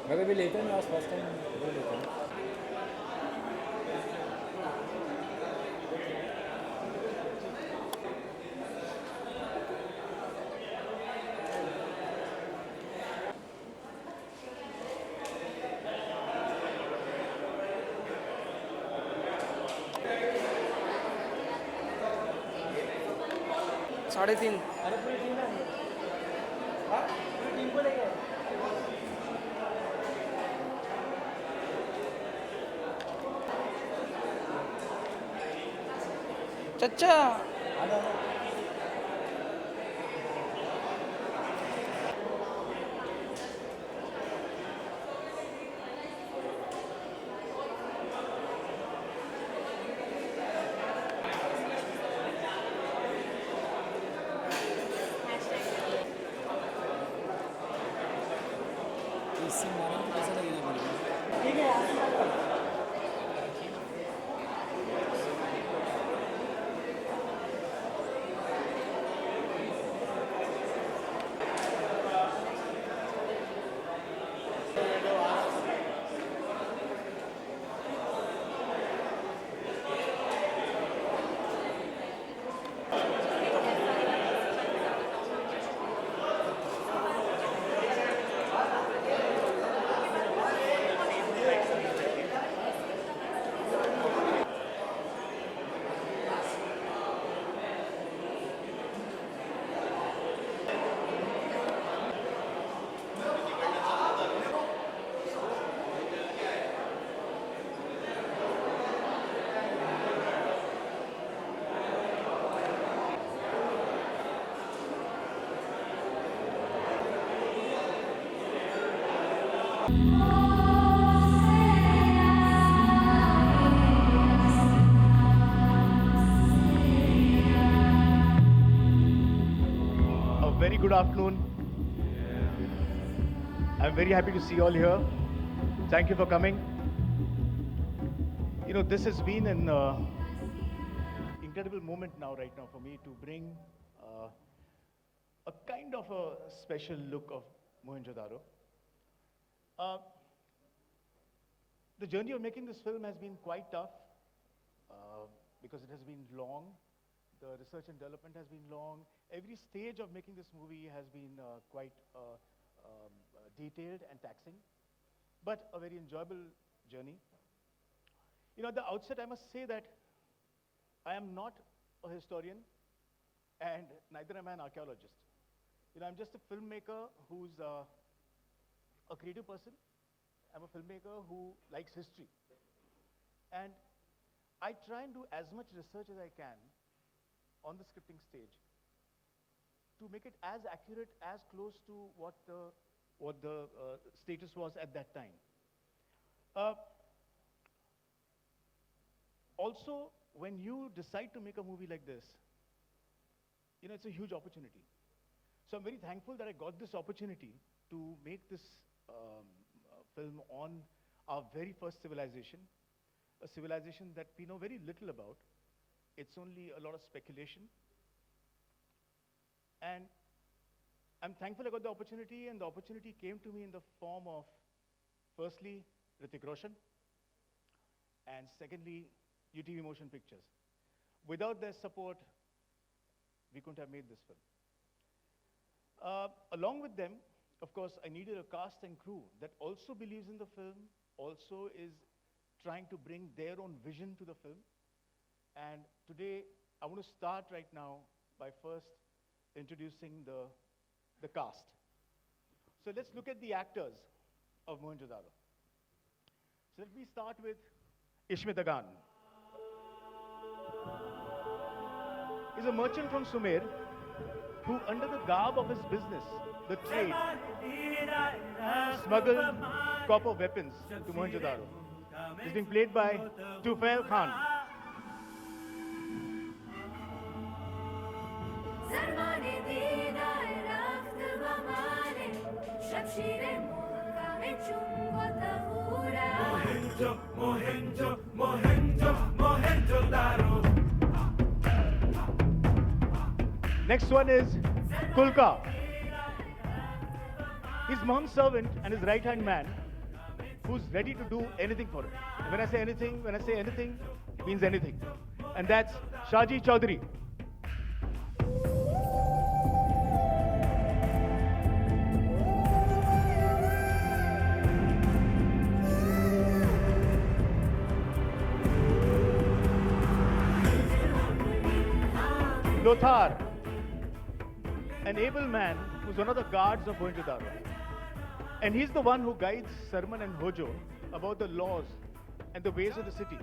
मैं कभी लेता नहीं, आज फर्स्ट टाइम वो लेता हूँ. साढ़े तीन. अरे पूरी टीम है. हाँ पूरी टीम को लेके. चच्चा. इससे मारा तो कैसा लगेगा मुझे. ठीक है. A very good afternoon. I'm very happy to see you all here. Thank you for coming. You know, this has been an incredible moment now, right now, for me to bring a kind of a special look of Mohenjo Daro. The journey of making this film has been quite tough because it has been long. The research and development has been long. Every stage of making this movie has been quite detailed and taxing, but a very enjoyable journey. You know, at the outset, I must say that I am not a historian and neither am I an archaeologist. You know, I'm just a filmmaker who's a creative person. I'm a filmmaker who likes history. And I try and do as much research as I can on the scripting stage to make it as accurate, as close to what the status was at that time. Also, when you decide to make a movie like this, you know, it's a huge opportunity. So I'm very thankful that I got this opportunity to make this film on our very first civilization, a civilization that we know very little about. It's only a lot of speculation. And I'm thankful I got the opportunity, and the opportunity came to me in the form of, firstly, Hrithik Roshan, and secondly, UTV Motion Pictures. Without their support, we couldn't have made this film. Along with them, of course, I needed a cast and crew that also believes in the film, also is trying to bring their own vision to the film. And today, I want to start right now by first introducing the cast. So let's look at the actors of Mohenjo Daro. So let me start with Ishmet Agan. He's a merchant from Sumer who, under the garb of his business, the trade, smuggled copper weapons to Mohenjo Daro. He's being played by Tufail Khan. Mohenjo, Mohenjo, Mohenjo Daro. Next one is Kulka. He's mom's servant and his right-hand man who's ready to do anything for it. And when I say anything, it means anything. And that's Shaji Chaudhary. Lothar, an able man who's one of the guards of Mohenjo Daro. And he's the one who guides Sarman and Hojo about the laws and the ways of the city.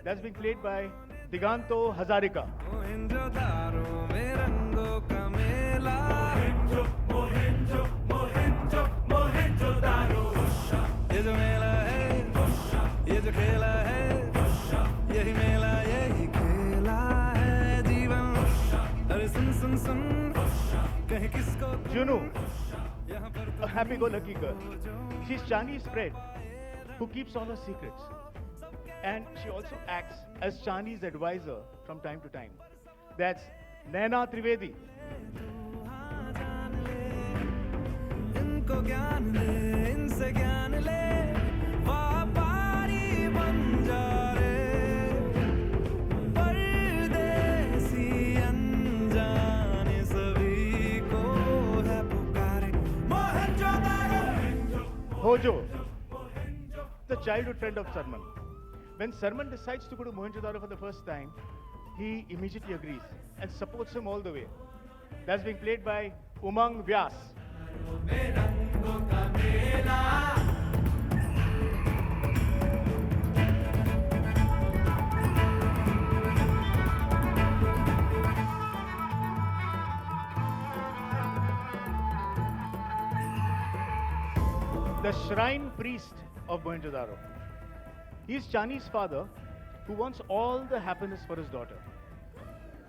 That's being played by Diganto Hazarika. Mohenjo Daro mein rangon ka mela. Mohenjo, Mohenjo, Mohenjo, Mohenjo Daro. ये जो मेला है, ये जो खेला है, यही मेला यही खेला है जीवन. अरे सुन सुन सुन, कहीं किसको Junu, यहाँ पर a happy-go-lucky girl. She's Chani's friend who keeps all her secrets. And she also acts as Chani's advisor from time to time. That's Naina Trivedi. इनको ज्ञान ले, इनसे ज्ञान ले, व्यापारी बन जा रे. परदेसी अनजाने सभी को है पुकारे. मोहनजो दारो. Hojo, the childhood friend of Sarman. When Sarman decides to go to Mohenjo Daro for the first time, he immediately agrees and supports him all the way. That's being played by Umang Vyas. The shrine priest of Mohenjo Daro. He is Chani's father who wants all the happiness for his daughter.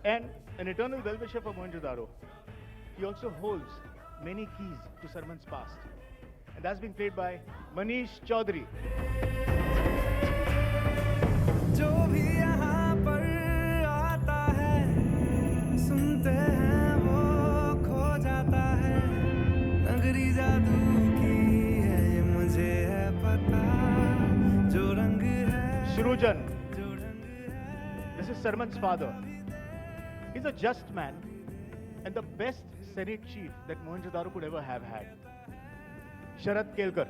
And an eternal well-wisher for Mohenjo Daro. He also holds many keys to Sarman's past. And that's being played by Manish Chaudhary. जो भी यहाँ पर आता है, सुनते हैं वो खो जाता है. नगरी जादू की है ये मुझे है पता. जो रंग है, Shrujan. जो रंग है. This is Sarman's father. He's a just man and the best Senate chief that Mohenjo Daro could ever have had. Sharat Kelkar.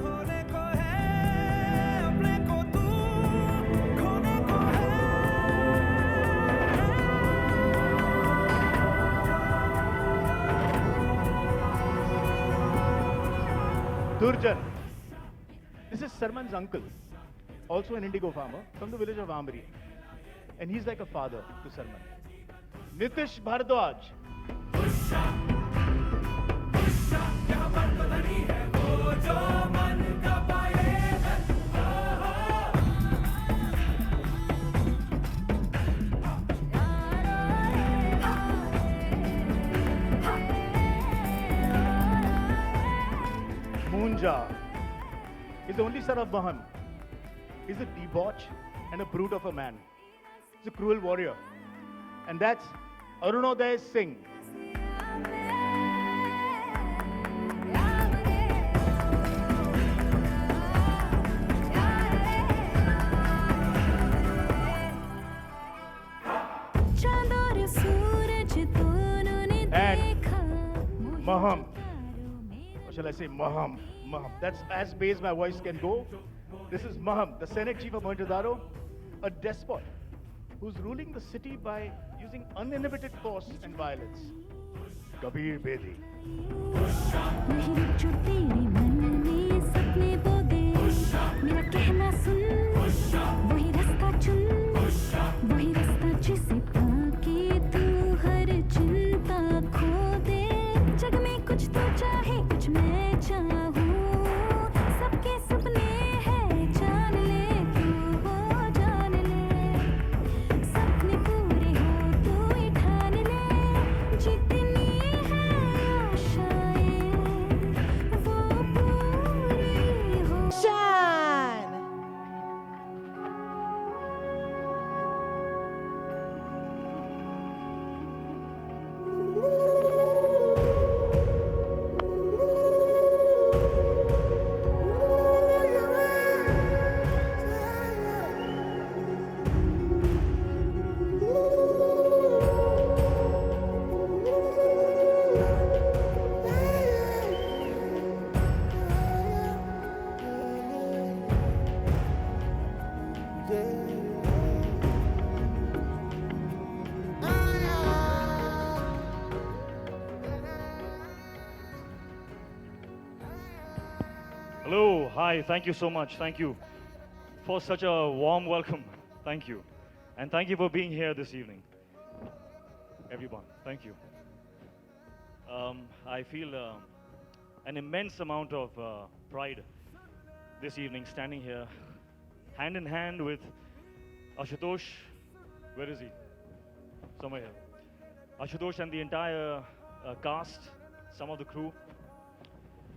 होने को है, अपने को तू खोने को है. Durjan. This is Sarman's uncle, also an indigo farmer from the village of Amri. And he's like a father to Sarman. Nitish Bhardwaj. यहाँ पर तो नहीं है वो जो मन का पाए. Munja. He's the only son of Mahan. He's a debauch and a brute of a man. He's a cruel warrior. And that's Arunoday Singh. And Maham. Or shall I say Maham? Maham. That's as base my voice can go. This is Maham, the Senate chief of Mohenjo Daro, a despot who's ruling the city by using uninhibited force and violence. Kabir Bedi. Hello, hi, thank you so much. Thank you for such a warm welcome. Thank you. And thank you for being here this evening, everyone. Thank you. I feel an immense amount of pride this evening standing here, hand in hand with Ashutosh. Where is he? Somewhere here. Ashutosh and the entire cast, some of the crew,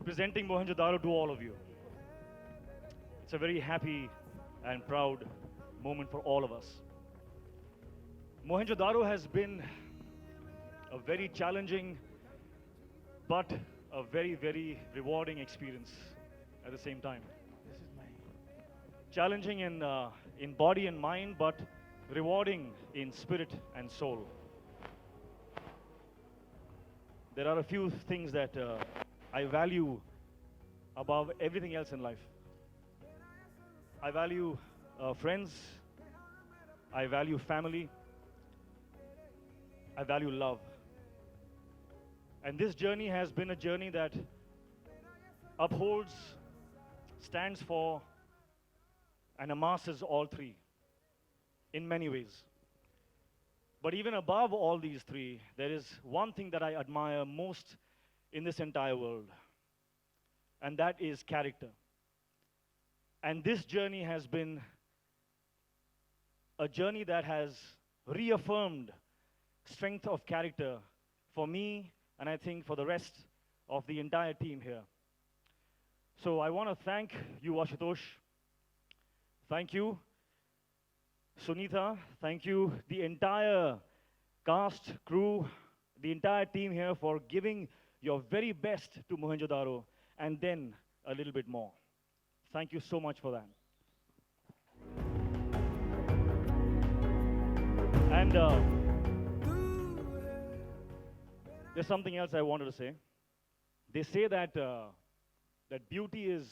presenting Mohenjo Daro to all of you. It's a very happy and proud moment for all of us. Mohenjo Daro has been a very challenging but a very, very rewarding experience at the same time. This is my. Challenging in body and mind, but rewarding in spirit and soul. There are a few things that I value above everything else in life. I value friends, I value family, I value love. And this journey has been a journey that upholds, stands for, and amasses all three in many ways. But even above all these three, there is one thing that I admire most in this entire world, and that is character. And this journey has been a journey that has reaffirmed strength of character for me, and I think for the rest of the entire team here. So I want to thank you, Ashutosh. Thank you, Sunitha. Thank you, the entire cast, crew, the entire team here for giving your very best to Mohenjo Daro, and then a little bit more. Thank you so much for that. And there's something else I wanted to say. They say that that beauty is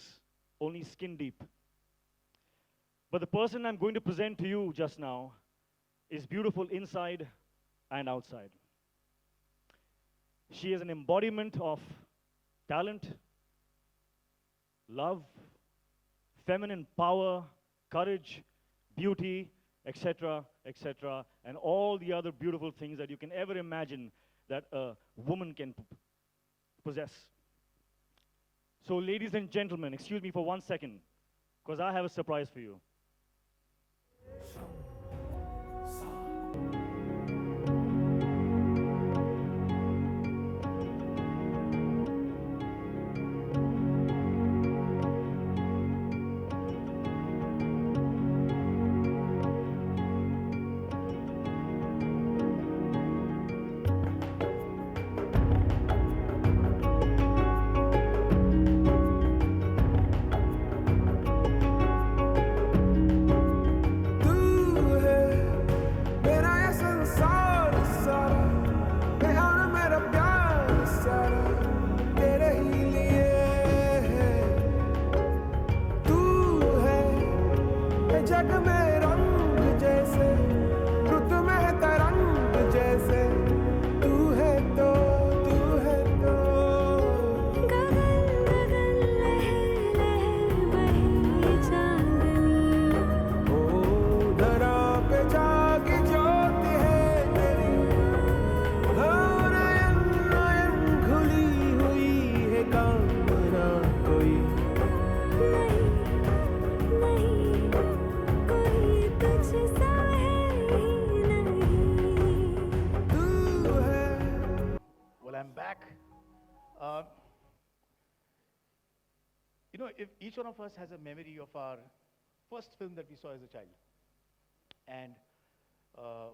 only skin deep. But the person I'm going to present to you just now is beautiful inside and outside. She is an embodiment of talent, love, feminine power, courage, beauty, etc., etc., and all the other beautiful things that you can ever imagine that a woman can possess. So, ladies and gentlemen, excuse me for 1 second, because I have a surprise for you. If each one of us has a memory of our first film that we saw as a child. And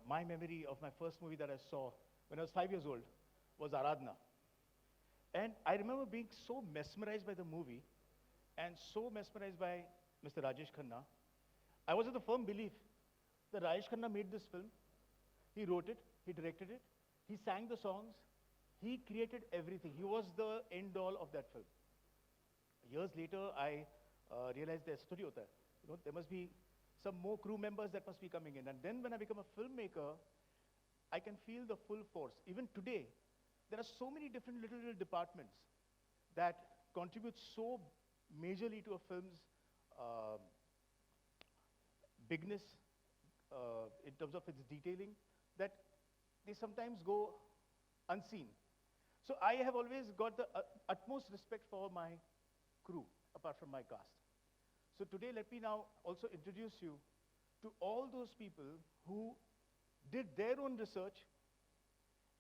my memory of my first movie that I saw when I was 5 years old was Aradhna. And I remember being so mesmerized by the movie and so mesmerized by Mr. Rajesh Khanna. I was of the firm belief that Rajesh Khanna made this film. He wrote it, he directed it, he sang the songs, he created everything. He was the end all of that film. Years later, I realized there's story hota hai. There must be some more crew members that must be coming in. And then when I become a filmmaker, I can feel the full force. Even today, there are so many different little departments that contribute so majorly to a film's bigness in terms of its detailing, that they sometimes go unseen. So I have always got the utmost respect for my crew, apart from my cast. So today, let me now also introduce you to all those people who did their own research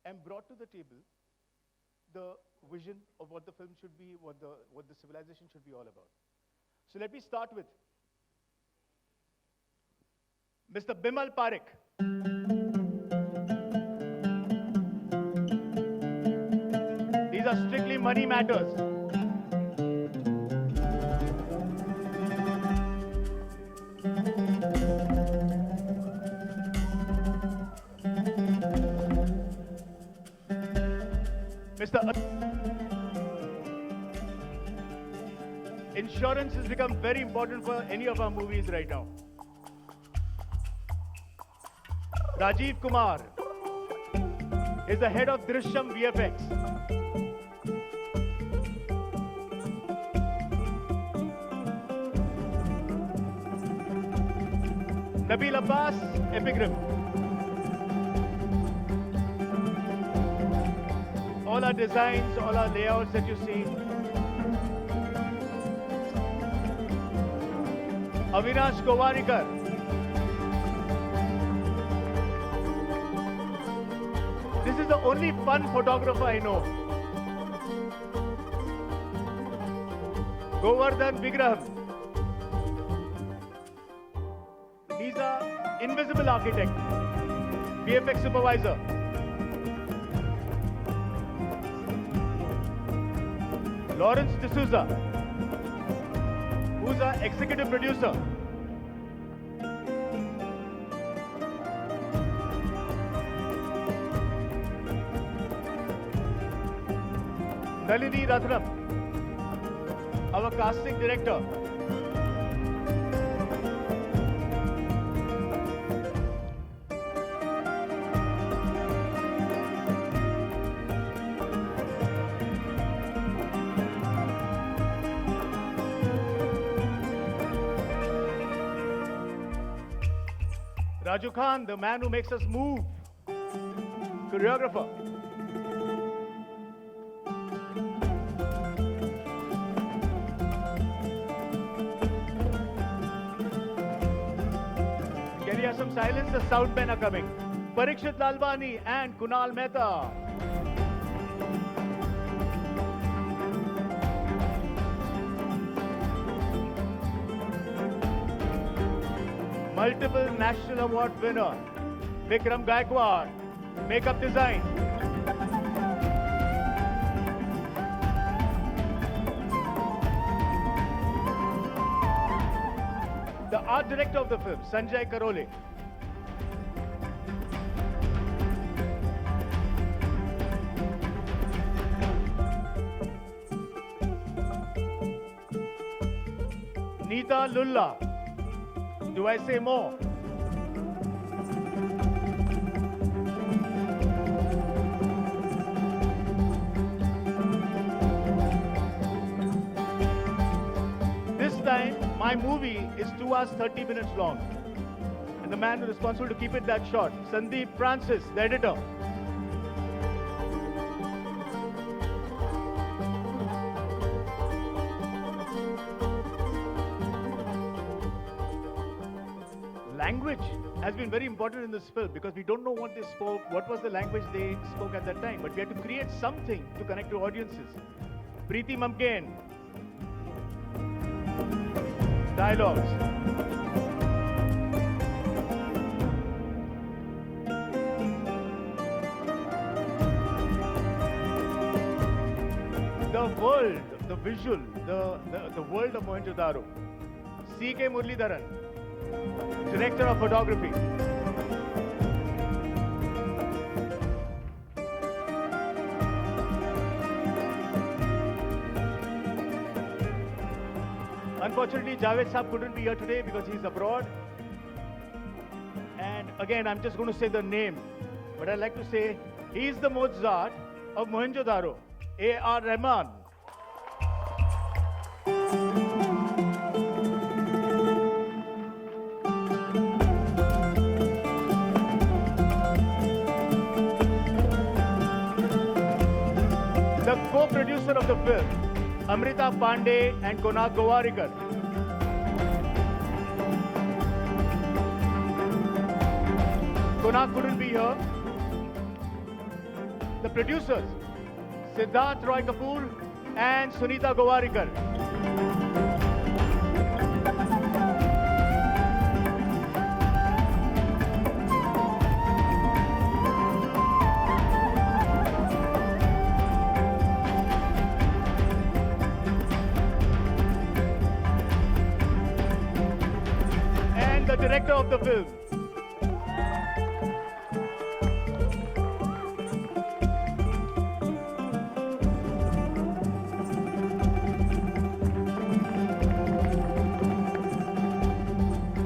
and brought to the table the vision of what the film should be, what the civilization should be all about. So let me start with Mr. Bimal Parekh. These are strictly money matters. Insurance has become very important for any of our movies right now. Rajiv Kumar is the head of Drishyam VFX. Nabil Abbas, Epigram. All our designs, all our layouts that you see. Avinash Gowariker. This is the only fun photographer I know. Govardhan Vigraham. He's an invisible architect, VFX supervisor. Lawrence D'Souza, who's our executive producer. Nalini Rathnam, our casting director. Raju Khan, the man who makes us move, choreographer. Can you have some silence? The sound men are coming. Parikshit Lalwani and Kunal Mehta. Multiple National Award winner, Vikram Gaikwad, makeup design. The art director of the film, Sanjay Karole. Neeta Lulla. Do I say more? This time, my movie is 2 hours 30 minutes long. And the man responsible to keep it that short, Sandeep Francis, the editor. Language has been very important in this film because we don't know what they spoke, what was the language they spoke at that time, but we had to create something to connect to audiences. Preeti Mamken. Dialogues. The world, the visual, the world of Mohenjo Daro. C.K. Muralidharan, director of photography. Unfortunately, Javed Saab couldn't be here today because he's abroad. And again, I'm just going to say the name, but I'd like to say he's the Mozart of Mohenjo Daro, A.R. Rahman. Namrita Pandey and Konak Gowariker. Konak couldn't be here. The producers, Siddharth Roy Kapoor and Sunita Gowariker. And the director of the film.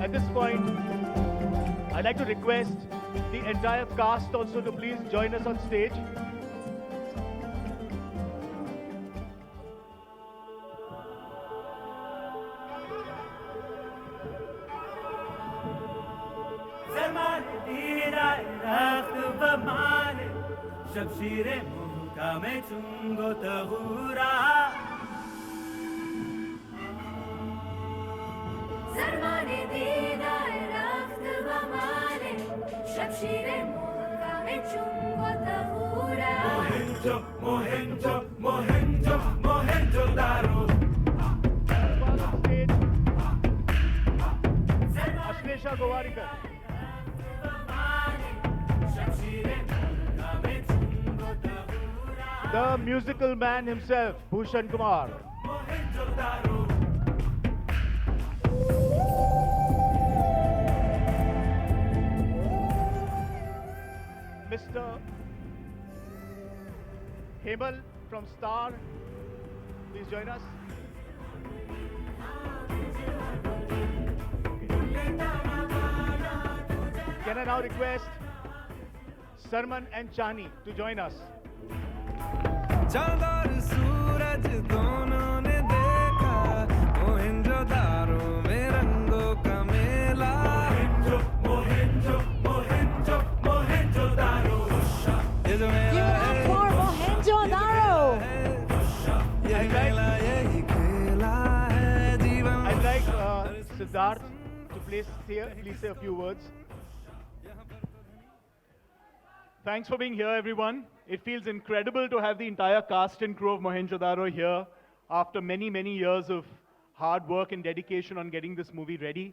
At this point, I'd like to request the entire cast also to please join us on stage. ज़माने दीदार रख्त बमाने शमशीरे मुका में चुंगो तहूरा ज़माने दीदार रख्त बमाने शमशीरे मुका में चुंगो तहूरा मोहेंजो मोहेंजो मोहेंजो मोहेंजो दारो Ashlesha Gowariker. The musical man himself, Bhushan Kumar. Mr. Hemal from Star, please join us. Can I now request Sarman and Chani to join us? चांद और सूरज दोनों ने देखा मोहेंजो दारो में रंगों का मेला मोहेंजो मोहेंजो मोहेंजो मोहेंजो दारो ये जो मेला है for Mohenjo Daro. ये मेला यही खेला है जीवन I'd like Siddharth to please say a few words. Thanks for being here, everyone. It feels incredible to have the entire cast and crew of Mohenjo Daro here after many, many years of hard work and dedication on getting this movie ready.